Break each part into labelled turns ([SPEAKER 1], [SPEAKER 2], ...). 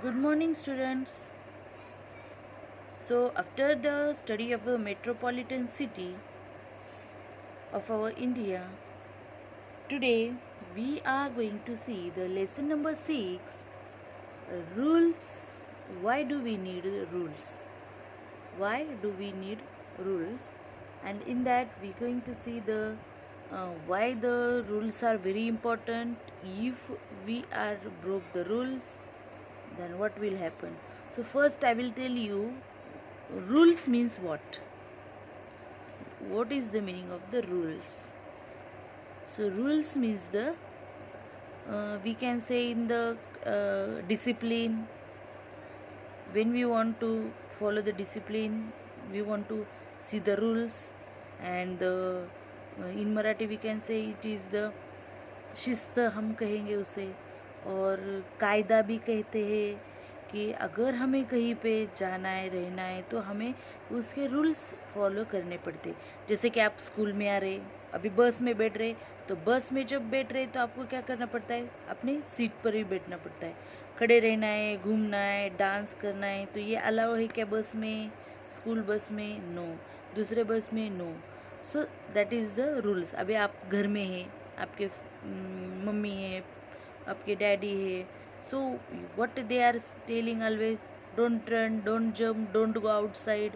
[SPEAKER 1] Good morning, students. So, after the study of a metropolitan city of our India, today we are going to see the lesson number 6 rules. Why do we need rules? Why do we need rules? And in that, we're going to see the why the rules are very important. If we are broke the rules, then what will happen? So first I will tell you rules means what is the meaning of the rules. So rules means the we can say in the discipline. When we want to follow the discipline, we want to see the rules. And in Marathi we can say it is the शिस्त हम कहेंगे उसे. और कायदा भी कहते हैं कि अगर हमें कहीं पे जाना है रहना है तो हमें उसके रूल्स फॉलो करने पड़ते. जैसे कि आप स्कूल में आ रहे, अभी बस में बैठ रहे, तो बस में जब बैठ रहे तो आपको क्या करना पड़ता है, अपनी सीट पर ही बैठना पड़ता है. खड़े रहना है, घूमना है, डांस करना है, तो ये अलाउ है क्या बस में, स्कूल बस में? नो. दूसरे बस में? No. So that is the rules. अभी आप घर में हैं, आपके मम्मी है, आपके डैडी है, so what they are telling always, don't run, don't jump, don't go outside,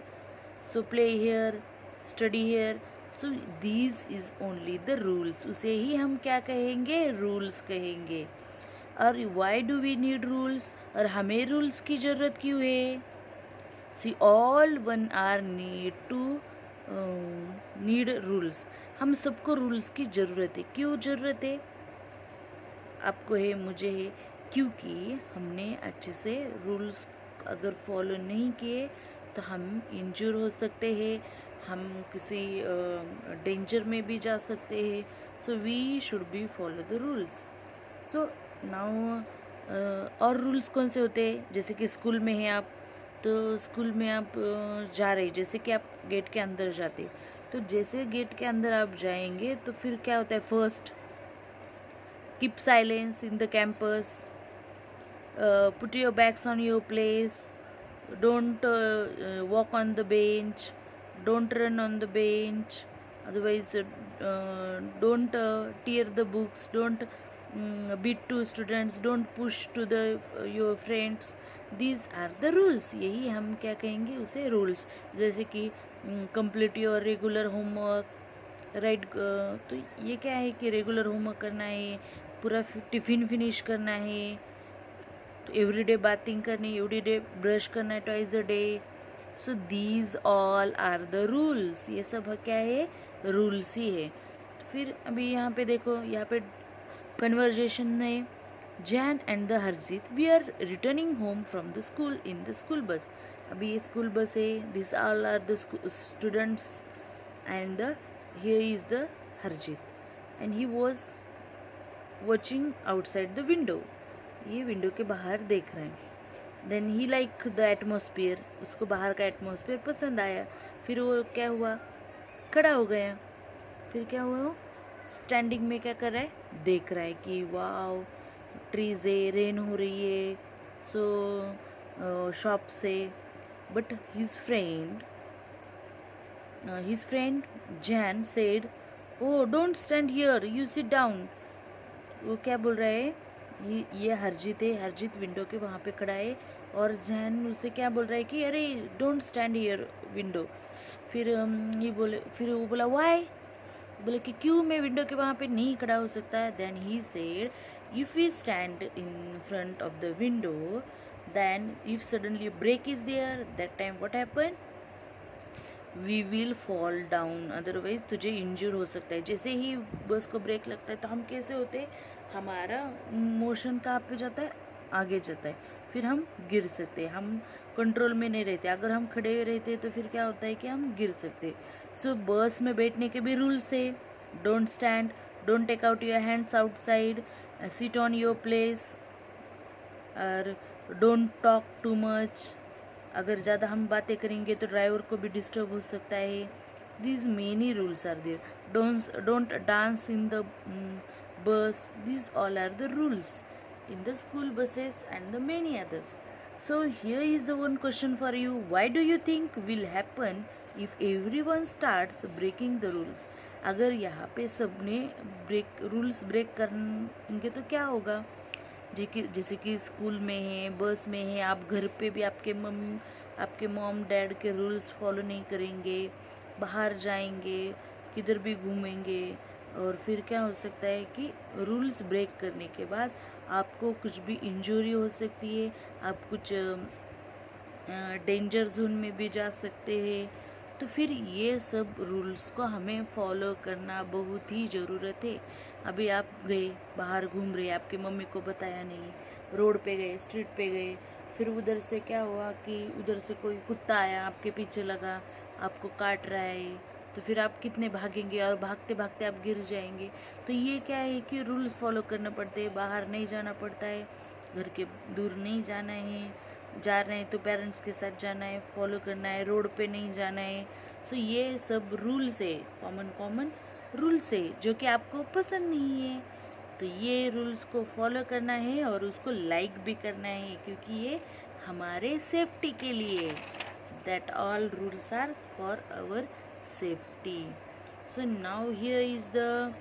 [SPEAKER 1] so play here, study here. So these is only the rules. उसे ही हम क्या कहेंगे, रूल्स कहेंगे. और why do we need rules? और हमें rules की ज़रूरत क्यों है? See, all one are need to need rules. हम सबको रूल्स की ज़रूरत है. क्यों ज़रूरत है? आपको है, मुझे है, क्योंकि हमने अच्छे से रूल्स अगर फॉलो नहीं किए तो हम इंजर हो सकते हैं, हम किसी डेंजर में भी जा सकते हैं. So we should be follow the rules. So now और रूल्स कौन से होते हैं? जैसे कि स्कूल में हैं आप, तो स्कूल में आप जा रहे, जैसे कि आप गेट के अंदर जाते, तो जैसे गेट के अंदर आप जाएंगे तो फिर क्या होता है, first keep silence in the campus, put your bags on your place, don't walk on the bench, don't run on the bench, otherwise don't tear the books, don't beat to students, don't push to the your friends. These are the rules. यही हम क्या कहेंगे उसे, rules. जैसे कि complete your regular homework, right. तो ये क्या है कि रेगुलर होमवर्क करना है, पूरा टिफ़िन फिनिश करना है, तो एवरीडे बाथिंग करनी, एवरीडे ब्रश करना है twice a day. So these all are the rules. ये सब क्या है, रूल्स ही है. तो फिर अभी यहाँ पे देखो, यहाँ पे कन्वर्जेशन है. Jain and the Harjeet we are returning home from the school in the school bus. अभी ये स्कूल बस है. This all are the students and here is the Harjit, and he was watching outside the window. ये window के बाहर देख रहे हैं. Then he like the atmosphere, उसको बाहर का एटमोसफियर पसंद आया. फिर वो क्या हुआ, खड़ा हो गया. फिर क्या हुआ, वो स्टैंडिंग में क्या कर रहा है, देख रहा है कि वाव ट्रीज है, रेन हो रही है, सो शॉप से. But his friend Jan said, oh don't stand here, you sit down. वो क्या बोल रहा है, ये हरजीत है. हरजीत विंडो के वहाँ पे खड़ा है और जैन उसे क्या बोल रहा है कि अरे डोंट स्टैंड हियर विंडो. फिर फिर वो बोला वाई, बोले कि क्यों मैं विंडो के वहाँ पे नहीं खड़ा हो सकता. Then he said if we stand in front of the window, then if suddenly brake is there, that time what happen, we will fall down, otherwise तुझे इंजर हो सकता है. जैसे ही बस को ब्रेक लगता है तो हम कैसे होते हैं, हमारा मोशन कहाँ पे जाता है, आगे जाता है, फिर हम गिर सकते हैं. हम कंट्रोल में नहीं रहते. अगर हम खड़े रहते तो फिर क्या होता है कि हम गिर सकते हैं. सो बस में बैठने के भी रूल्स है. Don't stand, don't take out your hands outside, sit on your place, और डोंट टॉक टू मच. अगर ज़्यादा हम बातें करेंगे तो ड्राइवर को भी डिस्टर्ब हो सकता है. These many rules are there. Don't dance in the bus. These all are the rules. in the school buses and the many others. So here is the one question for you. Why do you think will happen if everyone starts breaking the rules? अगर यहाँ पे सबने rules break करेंगे तो क्या होगा? जैसे कि स्कूल में है, बस में है, आप घर पे भी आपके मॉम डैड के रूल्स फॉलो नहीं करेंगे, बाहर जाएंगे, किधर भी घूमेंगे, और फिर क्या हो सकता है कि रूल्स ब्रेक करने के बाद आपको कुछ भी इंजरी हो सकती है, आप कुछ डेंजर जोन में भी जा सकते हैं। तो फिर ये सब रूल्स को हमें फॉलो करना बहुत ही ज़रूरत है। अभी आप गए, बाहर घूम रहे, आपकी मम्मी को बताया नहीं, रोड पे गए, स्ट्रीट पे गए, फिर उधर से क्या हुआ कि उधर से कोई कुत्ता आया, आपके पीछे लगा, आपको काट रहा है, तो फिर आप कितने भागेंगे और भागते भागते आप गिर जाएंगे। तो ये क्या है कि रूल्स फॉलो करना पड़ते हैं, बाहर नहीं जाना पड़ता है, घर के दूर नहीं जाना है, जा रहे हैं तो पेरेंट्स के साथ जाना है, फॉलो करना है, रोड पे नहीं जाना है। सो ये सब रूल्स है, कॉमन रूल्स है जो कि आपको पसंद नहीं है, तो ये रूल्स को फॉलो करना है और उसको लाइक भी करना है, क्योंकि ये हमारे सेफ्टी के लिए, that all rules are for our safety. So now here is the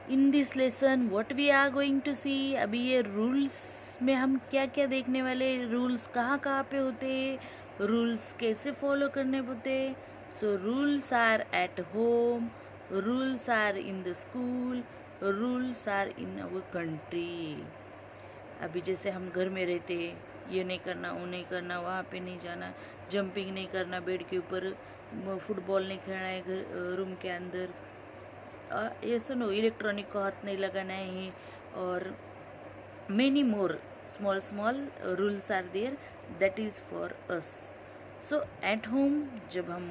[SPEAKER 1] in this lesson what we are going to see. अभी ये रूल्स में हम क्या क्या देखने वाले, रूल्स कहाँ कहाँ पे होते हैं, रूल्स कैसे फॉलो करने होते हैं. So rules are at home, rules are in the school, rules are in our country. अभी जैसे हम घर में रहते हैं, ये नहीं करना, वो नहीं करना, वहाँ पे नहीं जाना, जंपिंग नहीं करना, बेड के ऊपर फुटबॉल नहीं खेलना है घर रूम के अंदर, ये सुनो, इलेक्ट्रॉनिक को हाथ नहीं लगाना है, और many more small rules are there that is for us. So at home, जब हम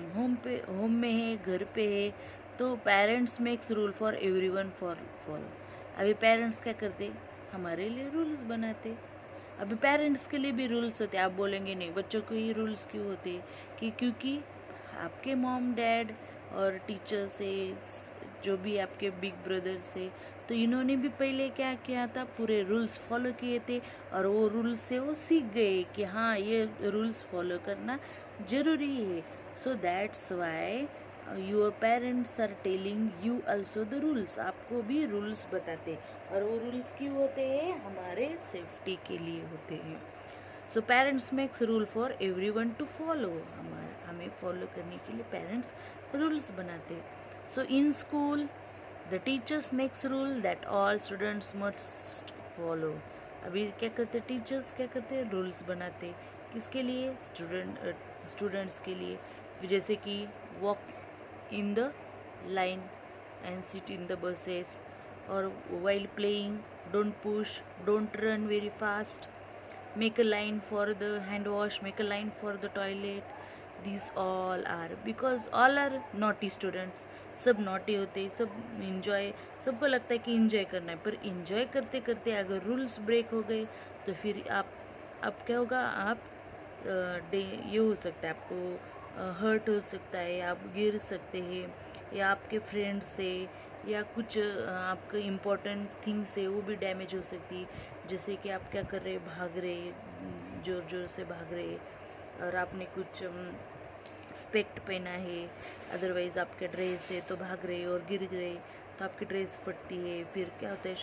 [SPEAKER 1] होम में है, घर पे है, तो parents makes rule for everyone for follow. अभी पेरेंट्स क्या करते, हमारे लिए रूल्स बनाते. अभी पेरेंट्स के लिए भी रूल्स होते. आप बोलेंगे नहीं, बच्चों को ही रूल्स क्यों होते, कि क्योंकि आपके मॉम डैड और टीचर से, जो भी आपके बिग ब्रदर से, तो इन्होंने भी पहले क्या किया था, पूरे रूल्स फॉलो किए थे, और वो रूल्स से वो सीख गए कि हाँ ये रूल्स फॉलो करना ज़रूरी है. So that's why your parents are telling you also the rules. आपको भी रूल्स बताते, और वो रूल्स क्यों होते हैं, हमारे सेफ्टी के लिए होते हैं. So parents makes rule for everyone to follow. हमें फॉलो करने के लिए पेरेंट्स रूल्स बनाते. So in school the teachers makes rule that all students must follow. अभी क्या करते, टीचर्स क्या करते, रूल्स बनाते. किसके लिए, स्टूडेंट्स के लिए. जैसे कि walk in the line and sit in the buses, और while playing don't push, don't run very fast, make a line for the hand wash, make a line for the toilet. These all are because all are naughty students. सब naughty होते, सब enjoy, सबको लगता है कि enjoy करना है, पर enjoy करते करते अगर rules break हो गए तो फिर आप क्या होगा, आप ये हो सकता है, आपको हर्ट हो सकता है, आप गिर सकते हैं, या आपके फ्रेंड से, या कुछ आपका इम्पोर्टेंट थिंग्स है वो भी डैमेज हो सकती. जैसे कि आप क्या कर रहे, भाग रहे, ज़ोर ज़ोर से भाग रहे, और आपने कुछ स्पेक्ट पहना है, अदरवाइज़ आपके ड्रेस है, तो भाग रहे और गिर गए तो आपकी ड्रेस फटती है, फिर क्या होता है,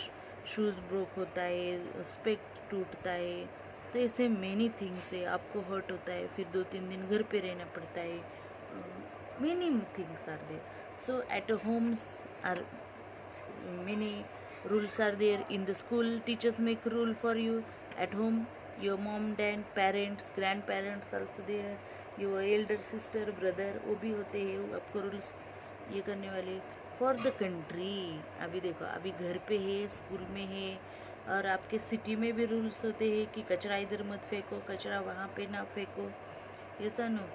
[SPEAKER 1] शूज़ ब्रोक होता है, स्पेक्ट टूटता है. तो ऐसे मेनी थिंग्स है, आपको हर्ट होता है, फिर 2-3 दिन घर पे रहना पड़ता है. Many things are there. So at homes are many rules are there. In the school, teachers make rule for you. At home, your mom, dad, parents, grandparents also there, your elder sister, brother, वो भी होते हैं, वो आपको rules ये करने वाले. For the country, अभी देखो, अभी घर पे है, स्कूल में है, और आपके सिटी में भी रूल्स होते हैं कि कचरा इधर मत फेंको, कचरा वहाँ पे ना फेंको, ऐसा नो,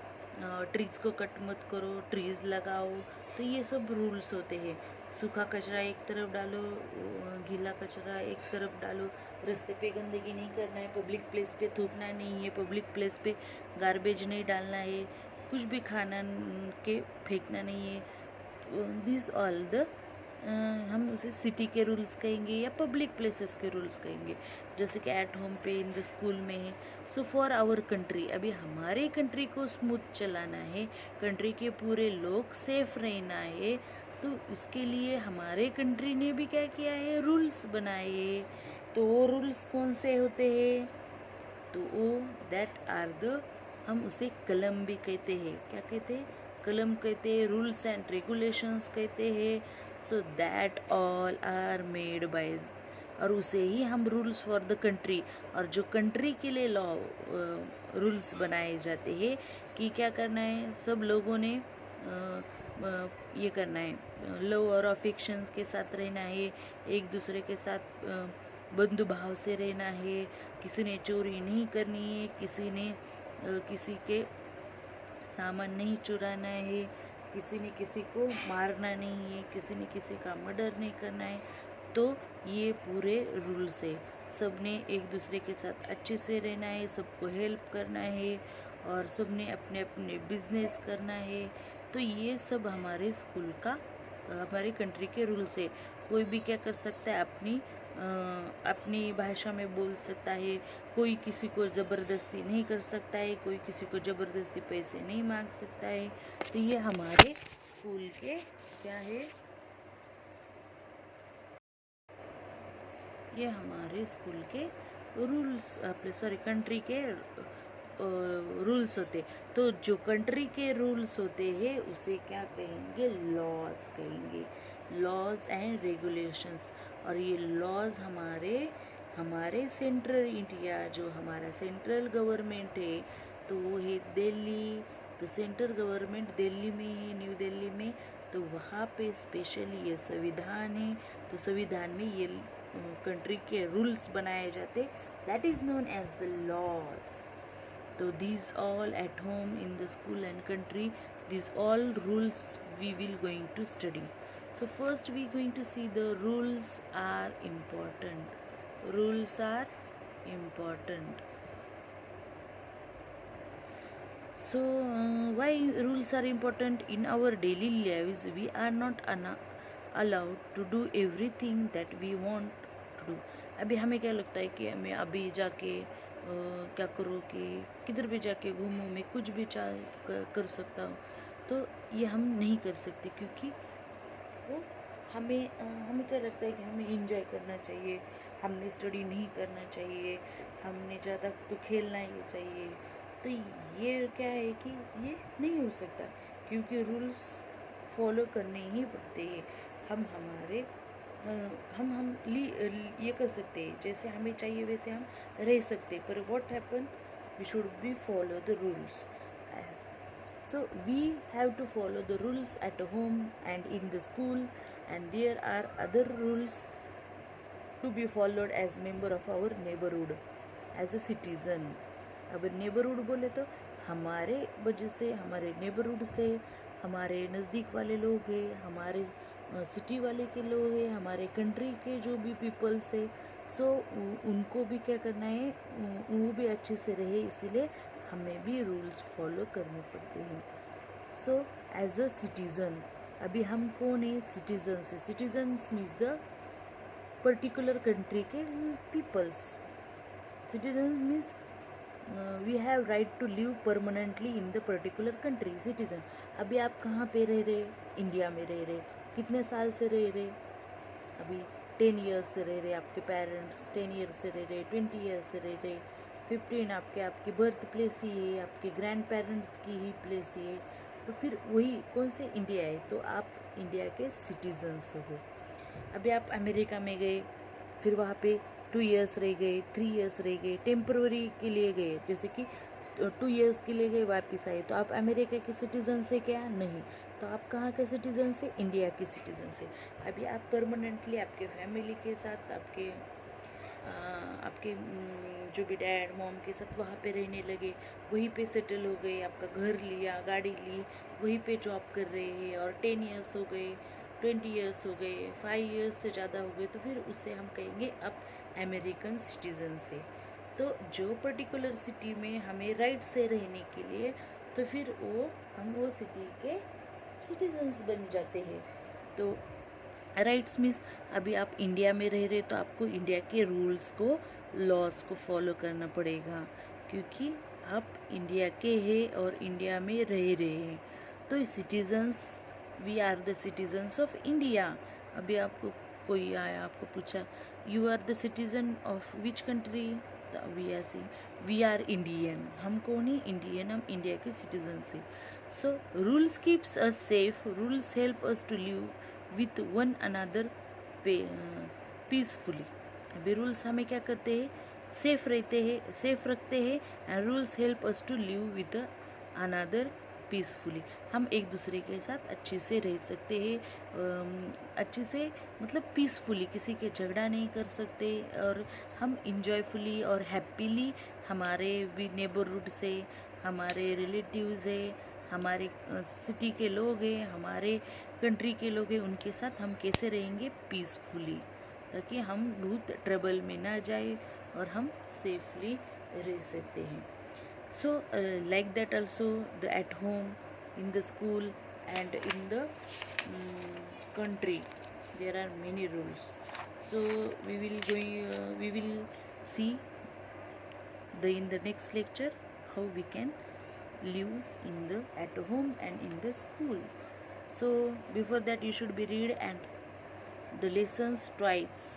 [SPEAKER 1] ट्रीज़ को कट मत करो, ट्रीज़ लगाओ. तो ये सब रूल्स होते हैं. सूखा कचरा एक तरफ डालो, गीला कचरा एक तरफ डालो, रास्ते पे गंदगी नहीं करना है, पब्लिक प्लेस पे थूकना नहीं है, पब्लिक प्लेस पे गार्बेज नहीं डालना है, कुछ भी खाना के फेंकना नहीं है. दिस ऑल द हम उसे सिटी के रूल्स कहेंगे या पब्लिक प्लेसेस के रूल्स कहेंगे, जैसे कि एट होम पे, इन द स्कूल में। सो फॉर आवर कंट्री, अभी हमारे कंट्री को स्मूथ चलाना है, कंट्री के पूरे लोग सेफ रहना है, तो उसके लिए हमारे कंट्री ने भी क्या किया है, रूल्स बनाए। तो वो रूल्स कौन से होते हैं, तो वो दैट आर द, हम उसे कलम भी कहते हैं। क्या कहते हैं, कलम कहते हैं, रूल्स एंड रेगुलेशंस कहते हैं। So that all are made by, और उसे ही हम रूल्स फॉर द कंट्री, और जो कंट्री के लिए लॉ रूल्स बनाए जाते हैं कि क्या करना है, सब लोगों ने ये करना है, लव और अफेक्शंस के साथ रहना है, एक दूसरे के साथ बंधु भाव से रहना है, किसी ने चोरी नहीं करनी है, किसी ने किसी के सामान नहीं चुराना है, किसी ने किसी को मारना नहीं है, किसी ने किसी का मर्डर नहीं करना है। तो ये पूरे रूल्स है, सब ने एक दूसरे के साथ अच्छे से रहना है, सबको हेल्प करना है, और सब ने अपने अपने बिजनेस करना है। तो ये सब हमारे स्कूल का, हमारी कंट्री के रूल्स है। कोई भी क्या कर सकता है, अपनी भाषा में बोल सकता है, कोई किसी को ज़बरदस्ती नहीं कर सकता है, कोई किसी को ज़बरदस्ती पैसे नहीं मांग सकता है। तो ये हमारे स्कूल के क्या है, ये हमारे स्कूल के रूल्स, अपने सॉरी कंट्री के रूल्स होते। तो जो कंट्री के रूल्स होते हैं उसे क्या कहेंगे, लॉज कहेंगे, लॉज एंड रेगुलेशंस। और ये लॉज हमारे हमारे सेंट्रल इंडिया, जो हमारा सेंट्रल गवर्नमेंट है, तो वो है दिल्ली। तो सेंट्रल गवर्नमेंट दिल्ली में है, न्यू दिल्ली में। तो वहाँ पे स्पेशली ये संविधान है, तो संविधान में ये कंट्री के रूल्स बनाए जाते, that is known as the laws. So these all at home, in the school and country, these all rules we will going to study. So first we going to see the rules are important. Rules are important. So why rules are important? In our daily lives we are not allowed to do everything that we want to do. अभी हमें क्या लगता है कि मैं अभी जाके क्या करूँ, कि किधर भी जाके घूमूँ, मैं कुछ भी कर सकता हूँ। तो ये हम नहीं कर सकते, क्योंकि वो हमें क्या लगता है कि हमें इंजॉय करना चाहिए, हमने स्टडी नहीं करना चाहिए, हमने ज़्यादा तो खेलना ही चाहिए। तो ये क्या है कि ये नहीं हो सकता, क्योंकि रूल्स फॉलो करने ही पड़ते हैं। हम हमारे ये कर सकते हैं, जैसे हमें चाहिए वैसे हम रह सकते, पर what happen, we should be follow the rules. So we have to follow the rules at home and in the school, and there are other rules to be followed as member of our neighborhood, as a citizen. अब neighbourhood बोले तो हमारे वजह से, हमारे neighbourhood से हमारे नज़दीक वाले लोग हैं, हमारे सिटी वाले के लोग हैं, हमारे कंट्री के जो भी पीपल्स है, सो उनको भी क्या करना है, वो भी अच्छे से रहे, इसीलिए हमें भी रूल्स फॉलो करने पड़ते हैं। सो एज अ सिटीज़न, अभी हम कौन है, सिटीजन से, citizens means the particular country के peoples. Citizen means we have right to live permanently in the particular country. Citizen, अभी आप कहाँ पे रह रहे, इंडिया में रह रहे, कितने साल से रह रहे, अभी 10 ईयर्स से रह रहे, आपके पेरेंट्स 10 ईयर्स से रह रहे, 20 ईयर्स से रह रहे, 15 आपके बर्थ प्लेस ही है, आपके ग्रैंड पेरेंट्स की ही प्लेस है, तो फिर वही कौन से इंडिया है, तो आप इंडिया के सिटीजन्स हो। अभी आप अमेरिका में गए, फिर वहाँ पे 2 ईयर्स रह गए, 3 ईयर्स रह गए, टेम्पररी के लिए गए, जैसे कि 2 ईयर्स के लिए गए, वापस आए, तो आप अमेरिका के सिटीजन से क्या, नहीं, तो आप कहाँ के सिटीजन से, इंडिया के सिटीजन से। अभी आप परमानेंटली आपके फैमिली के साथ, आपके जो भी डैड मॉम के साथ वहाँ पे रहने लगे, वहीं पे सेटल हो गए, आपका घर लिया, गाड़ी ली, वहीं पे जॉब कर रहे हैं, और 10 ईयर्स हो गए, 20 ईयर्स हो गए, 5 ईयर्स से ज़्यादा हो गए, तो फिर उससे हम कहेंगे अब अमेरिकन सिटीजन से। तो जो पर्टिकुलर सिटी में हमें राइट से रहने के लिए, तो फिर हम वो सिटी के सिटीजन्स बन जाते हैं। तो राइट्स मीन्स अभी आप इंडिया में रह रहे तो आपको इंडिया के रूल्स को, लॉज को फॉलो करना पड़ेगा, क्योंकि आप इंडिया के हैं और इंडिया में रह रहे हैं। तो citizens, we are the citizens of India. अभी आपको कोई आया, आपको पूछा you are the citizen of which country, we are see we are Indian. हम कौन है? इंडियन, हम इंडिया के सिटीजन से। So rules keeps us safe, rules help us to live with one another peacefully. अभी रूल्स हमें क्या करते हैं? सेफ रहते हैं, सेफ रखते हैं। And rules help us to live with another peacefully. हम एक दूसरे के साथ अच्छे से रह सकते हैं, अच्छे से मतलब पीसफुली, किसी के झगड़ा नहीं कर सकते, और हम इंजॉयफुली और हैप्पीली हमारे भी नेबरहुड से, हमारे रिलेटिव्स है, हमारे सिटी के लोग हैं, हमारे कंट्री के लोग हैं, उनके साथ हम कैसे रहेंगे? पीसफुली, ताकि हम बहुत ट्रबल में ना जाए और हम सेफली रह सकते हैं। So like that also, the at home, in the school, and in the country, there are many rules. So we will see in the next lecture how we can live in the at home and in the school. So before that you should be read and the lessons twice.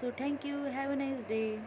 [SPEAKER 1] So thank you, have a nice day.